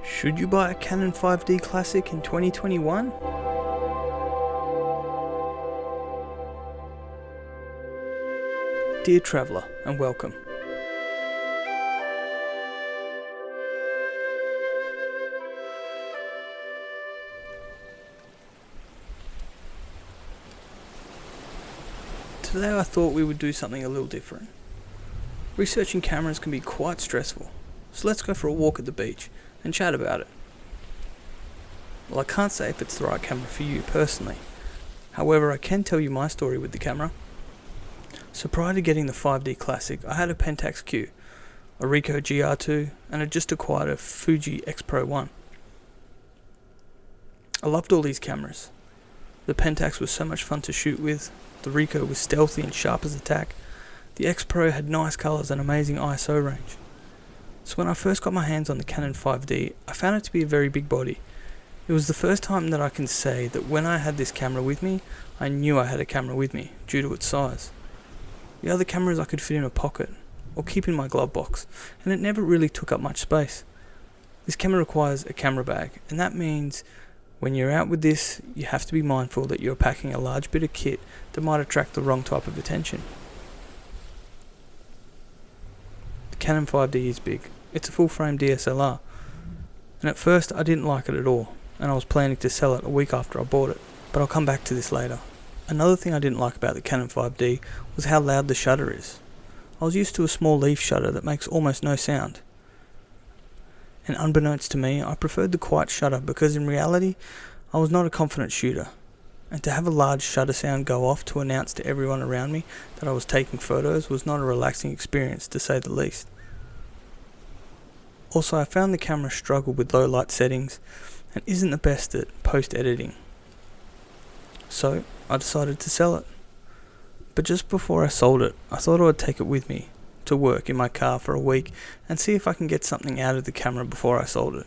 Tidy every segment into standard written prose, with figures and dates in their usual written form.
Should you buy a Canon 5D Classic in 2021? Dear traveller, and welcome. Today I thought we would do something a little different. Researching cameras can be quite stressful, so let's go for a walk at the beach and chat about it. Well, I can't say if it's the right camera for you personally. However, I can tell you my story with the camera. So prior to getting the 5D Classic, I had a Pentax Q, a Ricoh GR2, and had just acquired a Fuji X Pro 1. I loved all these cameras. The Pentax was so much fun to shoot with, the Ricoh was stealthy and sharp as a tack, the X Pro had nice colours and amazing ISO range. So when I first got my hands on the Canon 5D, I found it to be a very big body. It was the first time that I can say that when I had this camera with me, I knew I had a camera with me, due to its size. The other cameras I could fit in a pocket, or keep in my glove box, and it never really took up much space. This camera requires a camera bag, and that means when you're out with this, you have to be mindful that you're packing a large bit of kit that might attract the wrong type of attention. The Canon 5D is big. It's a full-frame DSLR, and at first I didn't like it at all, and I was planning to sell it a week after I bought it, but I'll come back to this later. Another thing I didn't like about the Canon 5D was how loud the shutter is. I was used to a small leaf shutter that makes almost no sound. And unbeknownst to me, I preferred the quiet shutter because in reality, I was not a confident shooter. And to have a large shutter sound go off to announce to everyone around me that I was taking photos was not a relaxing experience, to say the least. Also, I found the camera struggled with low light settings and isn't the best at post-editing. So, I decided to sell it. But just before I sold it, I thought I would take it with me to work in my car for a week and see if I can get something out of the camera before I sold it.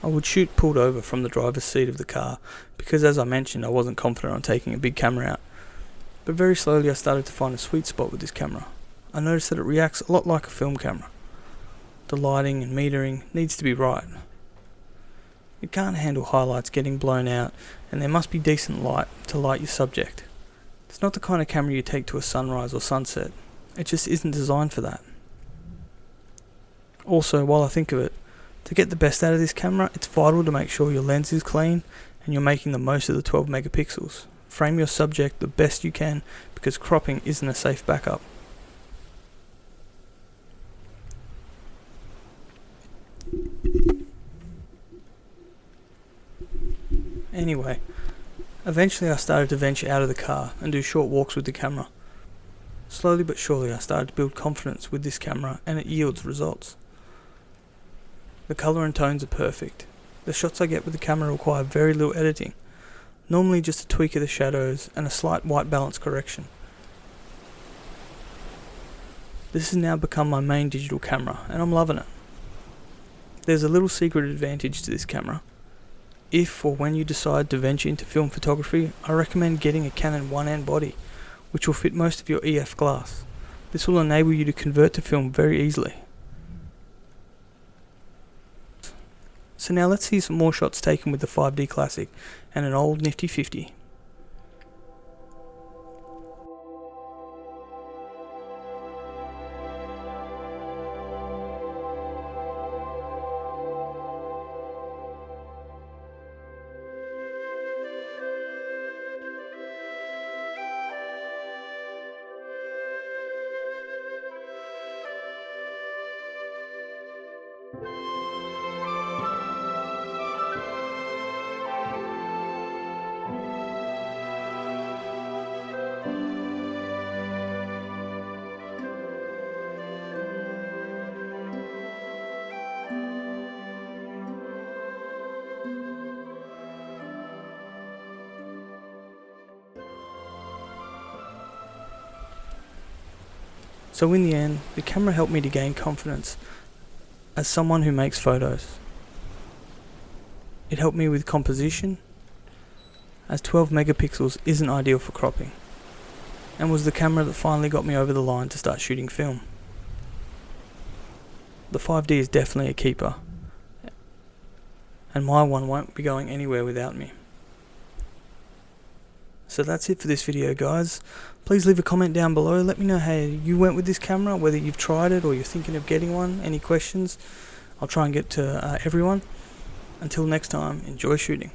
I would shoot pulled over from the driver's seat of the car because, as I mentioned, I wasn't confident on taking a big camera out. But very slowly I started to find a sweet spot with this camera. I noticed that it reacts a lot like a film camera. The lighting and metering needs to be right. It can't handle highlights getting blown out, and there must be decent light to light your subject. It's not the kind of camera you take to a sunrise or sunset. It just isn't designed for that. Also, while I think of it, to get the best out of this camera, it's vital to make sure your lens is clean and you're making the most of the 12 megapixels. Frame your subject the best you can because cropping isn't a safe backup. Anyway, eventually I started to venture out of the car and do short walks with the camera. Slowly but surely I started to build confidence with this camera and it yields results. The colour and tones are perfect. The shots I get with the camera require very little editing, normally just a tweak of the shadows and a slight white balance correction. This has now become my main digital camera and I'm loving it. There's a little secret advantage to this camera. If or when you decide to venture into film photography, I recommend getting a Canon 1N body, which will fit most of your EF glass. This will enable you to convert to film very easily. So now let's see some more shots taken with the 5D Classic and an old nifty 50. So in the end, the camera helped me to gain confidence as someone who makes photos. It helped me with composition, as 12 megapixels isn't ideal for cropping, and was the camera that finally got me over the line to start shooting film. The 5D is definitely a keeper, and my one won't be going anywhere without me. So that's it for this video, guys. Please leave a comment down below. Let me know how you went with this camera, whether you've tried it or you're thinking of getting one. Any questions? I'll try and get to everyone. Until next time, enjoy shooting.